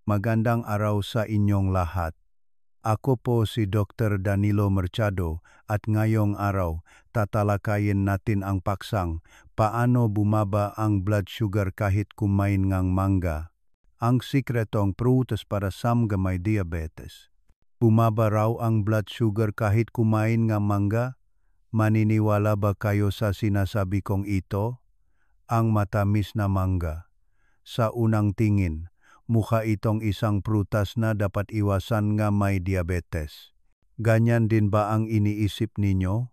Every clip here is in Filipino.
Magandang araw sa inyong lahat. Ako po si Dr. Danilo Mercado at ngayong araw tatalakayin natin ang paksang paano bumaba ang blood sugar kahit kumain ng mangga. Ang sikretong prutas para sa mga may diabetes. Bumaba raw ang blood sugar kahit kumain ng mangga? Maniniwala ba kayo sa sinasabi kong ito? Ang matamis na mangga. Sa unang tingin, mukha itong isang prutas na dapat iwasan nga may diabetes. Ganyan din ba ang iniisip ninyo?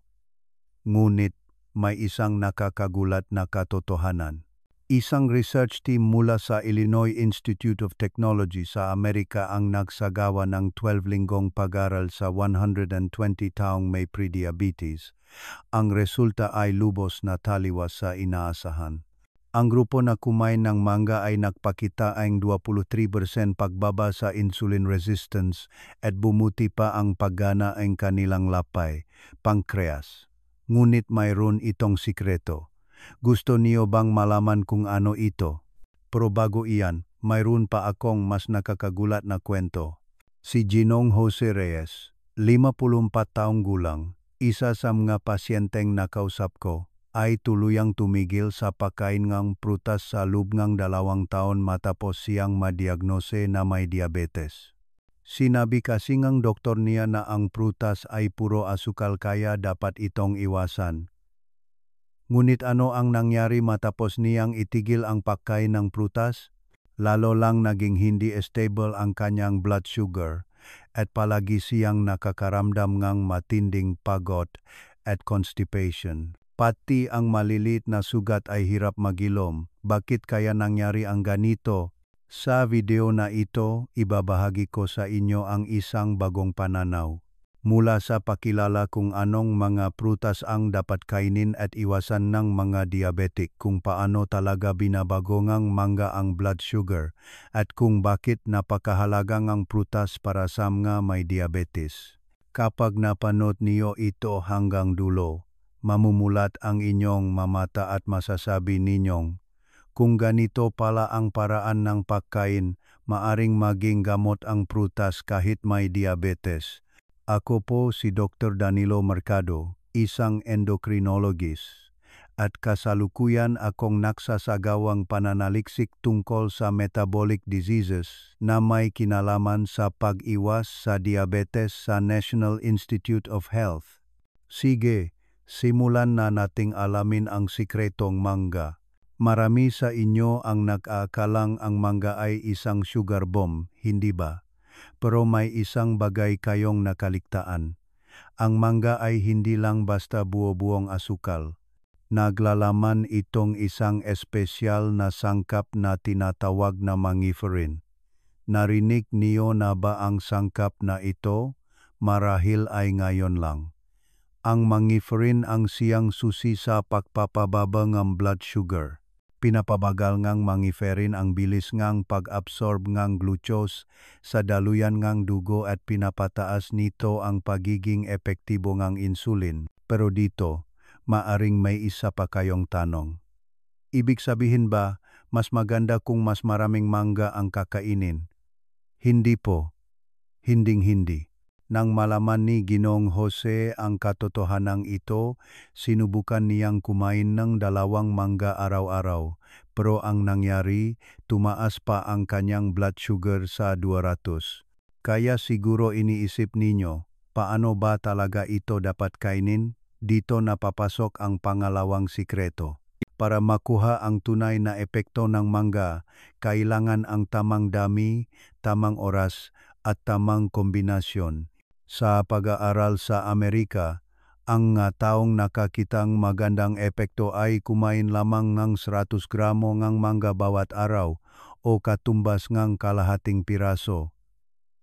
Ngunit may isang nakakagulat na katotohanan. Isang research team mula sa Illinois Institute of Technology sa Amerika ang nagsagawa ng 12-linggong pag-aral sa 120 taong may prediabetes. Ang resulta ay lubos na taliwas sa inaasahan. Ang grupo na kumain ng mangga ay nagpakita ang 23% pagbaba sa insulin resistance at bumuti pa ang paggana ng kanilang lapay, pankreas. Ngunit mayroon itong sikreto. Gusto niyo bang malaman kung ano ito? Pero bago iyan, mayroon pa akong mas nakakagulat na kwento. Si Ginong Jose Reyes, 54 taong gulang, isa sa mga pasyenteng nakausap ko, ay tuluyang tumigil sa pagkain ng prutas sa loob ng 2 taon matapos siyang madiagnose na may diabetes. Sinabi kasi ng doktor niya na ang prutas ay puro asukal kaya dapat itong iwasan. Ngunit ano ang nangyari matapos niyang itigil ang pagkain ng prutas? Lalo lang naging hindi stable ang kanyang blood sugar at palagi siyang nakakaramdam ng matinding pagod at constipation. Pati ang maliliit na sugat ay hirap magilom. Bakit kaya nangyari ang ganito? Sa video na ito, ibabahagi ko sa inyo ang isang bagong pananaw. Mula sa pakilala kung anong mga prutas ang dapat kainin at iwasan ng mga diabetic, kung paano talaga binabago ng mangga ang blood sugar, at kung bakit napakahalaga ng prutas para sa mga may diabetes. Kapag napanood niyo ito hanggang dulo, mamumulat ang inyong mamata at masasabi ninyong, kung ganito pala ang paraan ng pagkain, maaring maging gamot ang prutas kahit may diabetes. Ako po si Dr. Danilo Mercado, isang endocrinologist, at kasalukuyan akong nagsasagawang pananaliksik tungkol sa metabolic diseases na may kinalaman sa pag-iwas sa diabetes sa National Institute of Health. Sige, simulan na nating alamin ang sikretong mangga. Marami sa inyo ang nag-aakalang ang mangga ay isang sugar bomb, hindi ba? Pero may isang bagay kayong nakaligtaan. Ang mangga ay hindi lang basta buo-buong asukal. Naglalaman itong isang espesyal na sangkap na tinatawag na mangiferin. Narinig niyo na ba ang sangkap na ito? Marahil ay ngayon lang. Ang mangiferin ang siyang susi sa pagpapababa ng blood sugar. Pinapabagal ngang mangiferin ang bilis ngang pag-absorb ngang glucose sa daluyan ngang dugo at pinapataas nito ang pagiging epektibo ngang insulin. Pero dito, maaring may isa pa kayong tanong. Ibig sabihin ba, mas maganda kung mas maraming mangga ang kakainin? Hindi po. Hinding-hindi. Nang malaman ni Ginong Jose ang katotohanang ito, sinubukan niyang kumain ng 2 mangga araw-araw. Pero ang nangyari, tumaas pa ang kanyang blood sugar sa 200. Kaya siguro iniisip ninyo, paano ba talaga ito dapat kainin? Dito napapasok ang pangalawang sikreto. Para makuha ang tunay na epekto ng mangga, kailangan ang tamang dami, tamang oras, at tamang kombinasyon. Sa pag-aaral sa Amerika, ang taong nakakitang magandang epekto ay kumain lamang ng 100 gramo ng mangga bawat araw o katumbas ng kalahating piraso.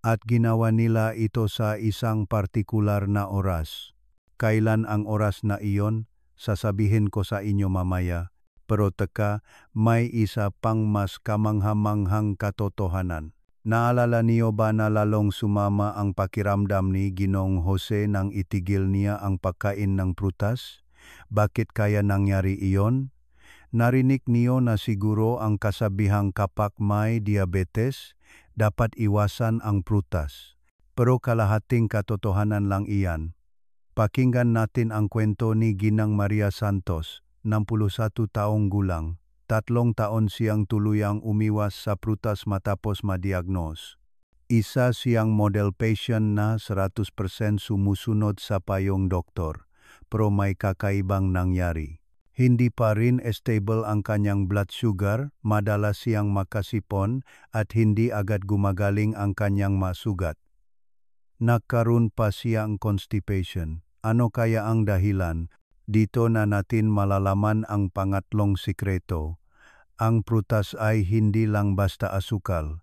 At ginawa nila ito sa isang partikular na oras. Kailan ang oras na iyon? Sasabihin ko sa inyo mamaya. Pero teka, may isa pang mas kamanghamanghang katotohanan. Naalala niyo ba na lalong sumama ang pakiramdam ni Ginong Jose nang itigil niya ang pagkain ng prutas? Bakit kaya nangyari iyon? Narinig niyo na siguro ang kasabihang kapag may diabetes, dapat iwasan ang prutas. Pero kalahating katotohanan lang iyan. Pakinggan natin ang kwento ni Ginang Maria Santos, 61 taong gulang. 3 taon siyang tuluyang umiwas sa prutas matapos madiagnose. Isa siyang model patient na 100% sumusunod sa payong doktor, pero may kakaibang nangyari. Hindi pa rin stable ang kanyang blood sugar, madalas siyang makasipon at hindi agad gumagaling ang kanyang masugat. Nagkaroon pa siyang constipation. Ano kaya ang dahilan? Dito na natin malalaman ang pangatlong sikreto. Ang prutas ay hindi lang basta asukal.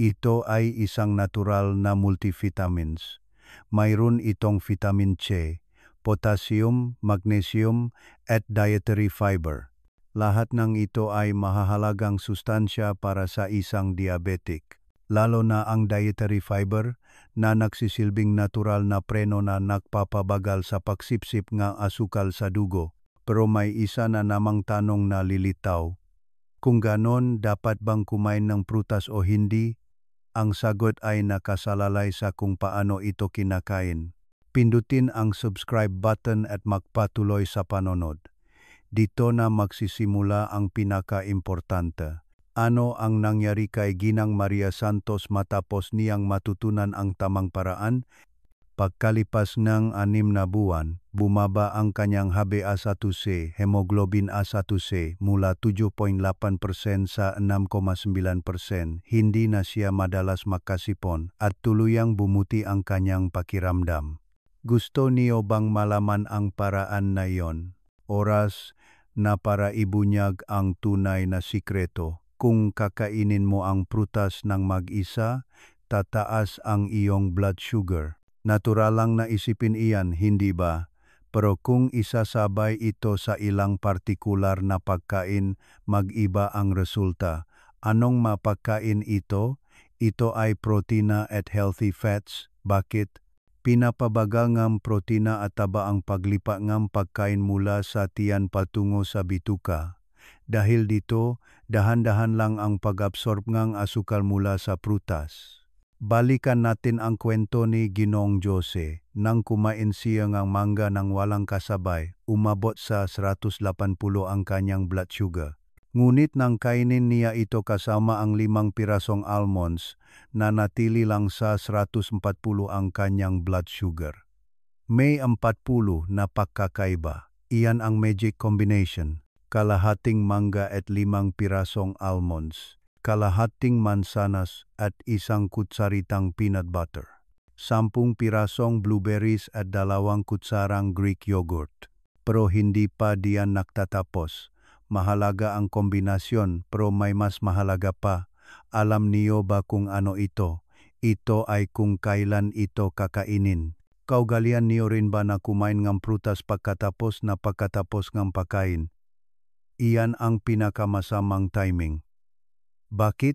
Ito ay isang natural na multivitamins. Mayroon itong vitamin C, potassium, magnesium, at dietary fiber. Lahat ng ito ay mahahalagang sustansya para sa isang diabetic. Lalo na ang dietary fiber na nagsisilbing natural na preno na nagpapabagal sa pagsipsip ng asukal sa dugo. Pero may isa na namang tanong na lilitaw. Kung ganon, dapat bang kumain ng prutas o hindi? Ang sagot ay nakasalalay sa kung paano ito kinakain. Pindutin ang subscribe button at magpatuloy sa panonood. Dito na magsisimula ang pinaka-importante. Ano ang nangyari kay Ginang Maria Santos matapos niyang matutunan ang tamang paraan? Pagkalipas ng 6 na buwan, bumaba ang kanyang HbA1c, hemoglobin A1c mula 7.8% sa 6.9%. Hindi na siya madalas makasipon at tuluyang bumuti ang kanyang pakiramdam. Gusto niyo bang malaman ang paraan na iyon? Oras na para ibunyag ang tunay na sikreto. Kung kakainin mo ang prutas ng mag-isa, tataas ang iyong blood sugar. Natural lang na isipin iyan, hindi ba? Pero kung isasabay ito sa ilang partikular na pagkain, mag-iba ang resulta. Anong mapagkain ito? Ito ay protina at healthy fats. Bakit? Pinapabagal ng protina at taba ang paglipa ng pagkain mula sa tiyan patungo sa bituka. Dahil dito, dahan-dahan lang ang pag-absorb ng asukal mula sa prutas. Balikan natin ang kwento ni Ginoong Jose. Nang kumain siya ng mangga ng walang kasabay, umabot sa 180 ang kanyang blood sugar. Ngunit nang kainin niya ito kasama ang 5 pirasong almonds, nanatili lang sa 140 ang kanyang blood sugar. May 40 na pagkakaiba. Iyan ang magic combination. Kalahating mangga at 5 pirasong almonds, kalahating mansanas at 1 kutsaritang peanut butter, 10 pirasong blueberries at 2 kutsarang Greek yogurt. Pero hindi pa diyan nagtatapos. Mahalaga ang kombinasyon, pero may mas mahalaga pa. Alam niyo ba kung ano ito? Ito ay kung kailan ito kakainin. Kaugalian niyo rin ba na kumain ng prutas pagkatapos ng pagkain? Iyan ang pinakamasamang timing. Bakit?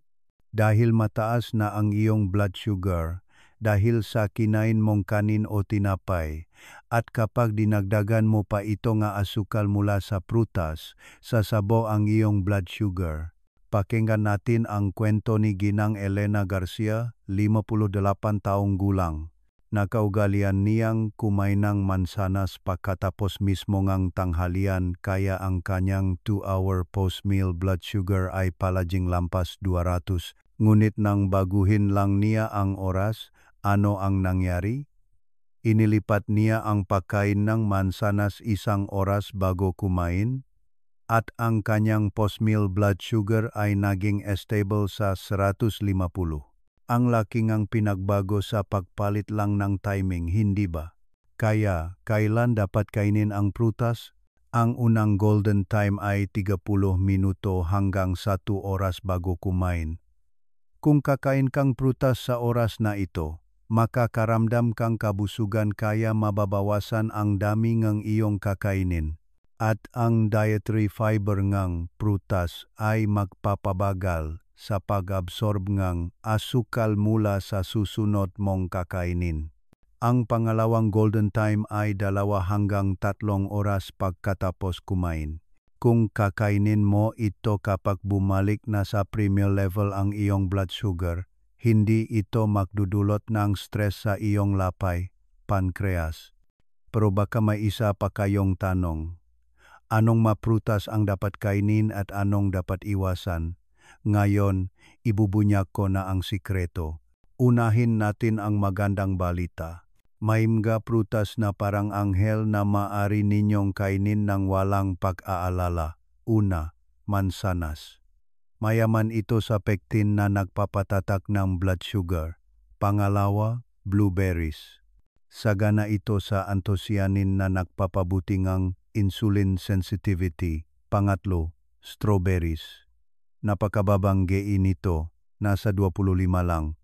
Dahil mataas na ang iyong blood sugar, dahil sa kinain mong kanin o tinapay, at kapag dinagdagan mo pa ito nga asukal mula sa prutas, sasabaw ang iyong blood sugar. Pakinggan natin ang kwento ni Ginang Elena Garcia, 58 taong gulang. Nakaugalian niyang kumain ng mansanas pagkatapos mismo ngang tanghalian kaya ang kanyang 2-hour post-meal blood sugar ay palaging lampas 200. Ngunit nang baguhin lang niya ang oras, ano ang nangyari? Inilipat niya ang pagkain ng mansanas 1 oras bago kumain at ang kanyang post-meal blood sugar ay naging stable sa 150. Ang laki ngang pinagbago sa pagpalit lang ng timing, hindi ba? Kaya, kailan dapat kainin ang prutas? Ang unang golden time ay 30 minuto hanggang 1 oras bago kumain. Kung kakain kang prutas sa oras na ito, makakaramdam kang kabusugan kaya mababawasan ang dami ng iyong kakainin. At ang dietary fiber ng prutas ay magpapabagal sa pag-absorb ng asukal mula sa susunod mong kakainin. Ang pangalawang golden time ay 2 hanggang 3 oras pagkatapos kumain. Kung kakainin mo ito kapag bumalik na sa premier level ang iyong blood sugar, Hindi ito magdudulot ng stress sa iyong lapay, pankreas. Pero baka may isa pa kayong tanong. Anong maprutas ang dapat kainin at anong dapat iwasan? Ngayon, ibubunyag ko na ang sikreto. Unahin natin ang magandang balita. May mga prutas na parang anghel na maaari ninyong kainin ng walang pag-aalala. Una, mansanas. Mayaman ito sa pectin na nagpapatatak ng blood sugar. Pangalawa, blueberries. Sagana ito sa anthocyanin na nagpapabuti ng insulin sensitivity. Pangatlo, strawberries. Napakababang GI nito, nasa 25 lang.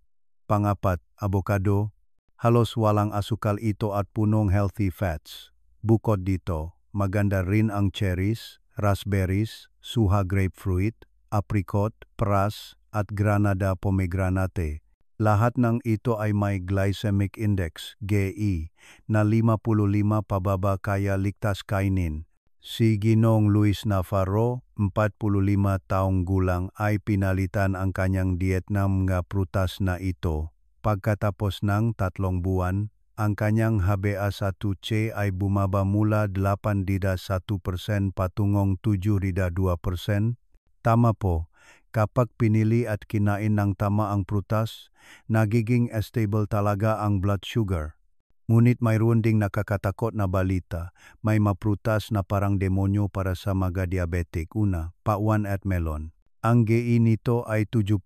Pangapat, avocado. Halos walang asukal ito at punong healthy fats. Bukod dito, maganda rin ang cherries, raspberries, suha grapefruit, apricot, pras, at granada pomegranate. Lahat ng ito ay may glycemic index, GI, na 55 pababa kaya ligtas kainin. Si Ginong Luis Navarro, 45 taong gulang ay pinalitan ang kanyang diet ng mga prutas na ito. Pagkatapos ng 3 buwan, ang kanyang HbA1c ay bumaba mula 8.1% patungong 7.2%. Tama po, kapag pinili at kinain ng tama ang prutas, nagiging stable talaga ang blood sugar. Ngunit mayroon ding nakakatakot na balita, may maprutas na parang demonyo para sa mga diabetic. Una, pakwan at melon. Ang GI nito ay 70,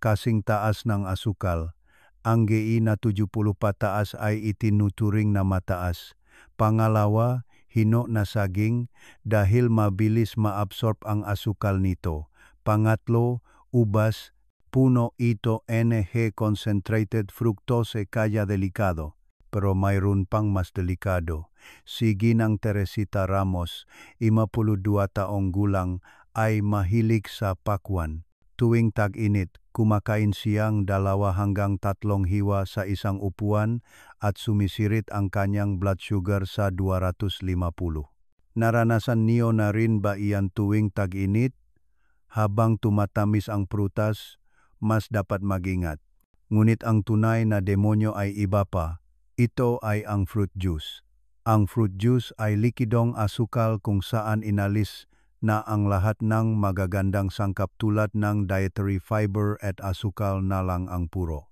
kasing taas ng asukal. Ang GI na 70 pataas ay itinuturing na mataas. Pangalawa, hino na saging dahil mabilis maabsorb ang asukal nito. Pangatlo, ubas, puno ito NG concentrated fructose kaya delikado. Pero mayroon pang mas delikado. Si Ginang Teresita Ramos, 52 taong gulang, ay mahilig sa pakwan. Tuwing tag-init, kumakain siyang 2 hanggang 3 hiwa sa isang upuan at sumisirit ang kanyang blood sugar sa 250. Naranasan niyo na rin ba iyan tuwing tag-init? Habang tumatamis ang prutas, mas dapat mag-ingat. Ngunit ang tunay na demonyo ay iba pa. Ito ay ang fruit juice. Ang fruit juice ay likidong asukal kung saan inalis na ang lahat ng magagandang sangkap tulad ng dietary fiber at asukal na lang ang puro.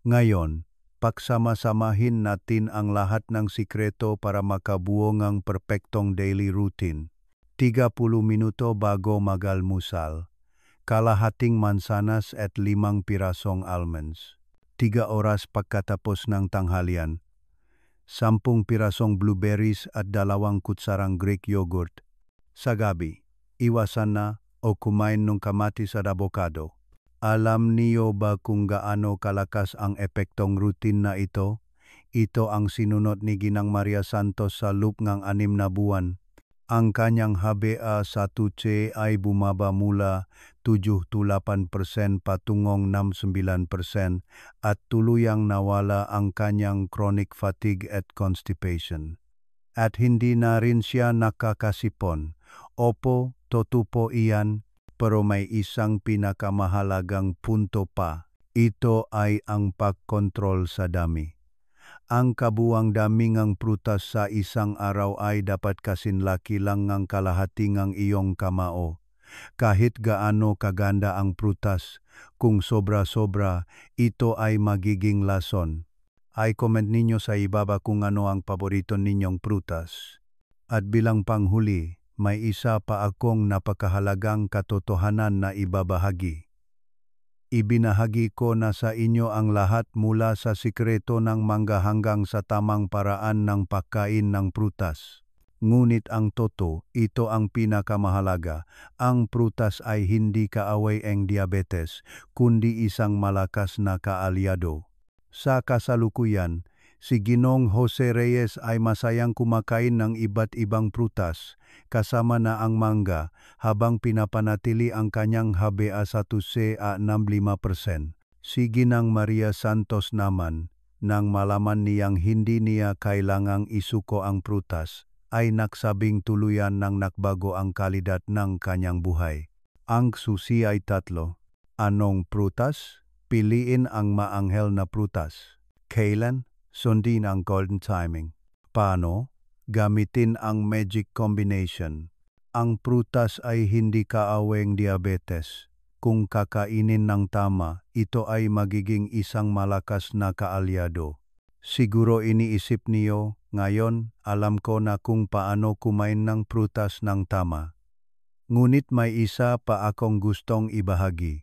Ngayon, pagsama-samahin natin ang lahat ng sikreto para makabuo ng perpektong daily routine. 30 minuto bago mag-almusal, kalahating mansanas at 5 pirasong almonds. 3 oras pagkatapos ng tanghalian, 10 pirasong blueberries at 2 kutsarang Greek yogurt. Sa gabi, iwasan na o kumain ng kamatis at avocado. Alam niyo ba kung gaano kalakas ang epektong routine na ito? Ito ang sinunod ni Ginang Maria Santos sa loob ng 6 na buwan. Ang kanyang HbA1c ay bumaba mula 7.8% patungong 6.9% at tuluyang nawala ang kanyang chronic fatigue at constipation. At hindi na rin siya nakakasipon. Opo, totoo iyan, pero may isang pinakamahalagang punto pa. Ito ay ang pagkontrol sa dami. Ang kabuang dami ng prutas sa isang araw ay dapat kasinlaki lang ng kalahati ng iyong kamao. Kahit gaano kaganda ang prutas, kung sobra-sobra, ito ay magiging lason. Ay comment ninyo sa ibaba kung ano ang paborito ninyong prutas. At bilang panghuli, may isa pa akong napakahalagang katotohanan na ibabahagi. Ibinahagi ko na sa inyo ang lahat mula sa sikreto ng mangga hanggang sa tamang paraan ng pagkain ng prutas. Ngunit ang ito ang pinakamahalaga. Ang prutas ay hindi kaaway ang diabetes, kundi isang malakas na kaalyado. Sa kasalukuyan, si Ginong Jose Reyes ay masayang kumakain ng iba't ibang prutas, kasama na ang mangga, habang pinapanatili ang kanyang HbA1c at 65%. Si Ginang Maria Santos naman, nang malaman niyang hindi niya kailangang isuko ang prutas, ay nagsabing tuluyan nang nakbago ang kalidad ng kanyang buhay. Ang susi ay 3. Anong prutas? Piliin ang maanghel na prutas. Kailan? Sundin ang golden timing. Paano? Gamitin ang magic combination. Ang prutas ay hindi kaaweng diabetes. Kung kakainin ng tama, ito ay magiging isang malakas na kaalyado. Siguro iniisip niyo, ngayon alam ko na kung paano kumain ng prutas ng tama. Ngunit may isa pa akong gustong ibahagi.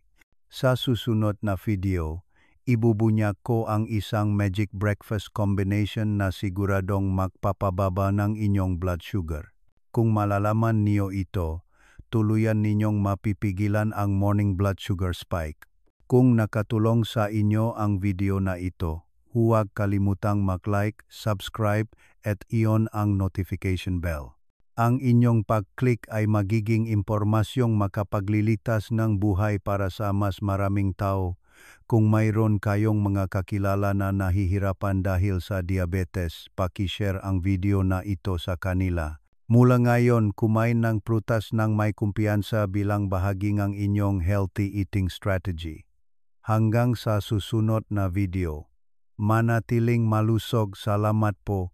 Sa susunod na video, ibubunyag ko ang isang magic breakfast combination na siguradong magpapababa ng inyong blood sugar. Kung malalaman niyo ito, tuluyan ninyong mapipigilan ang morning blood sugar spike. Kung nakatulong sa inyo ang video na ito, huwag kalimutang mag-like, subscribe at i-on ang notification bell. Ang inyong pag-click ay magiging impormasyong makapaglilitas ng buhay para sa mas maraming tao. Kung mayroon kayong mga kakilala na nahihirapan dahil sa diabetes, paki-share ang video na ito sa kanila. Mula ngayon, kumain ng prutas ng may kumpiyansa bilang bahagi ng inyong healthy eating strategy. Hanggang sa susunod na video. Manatiling malusog, salamat po.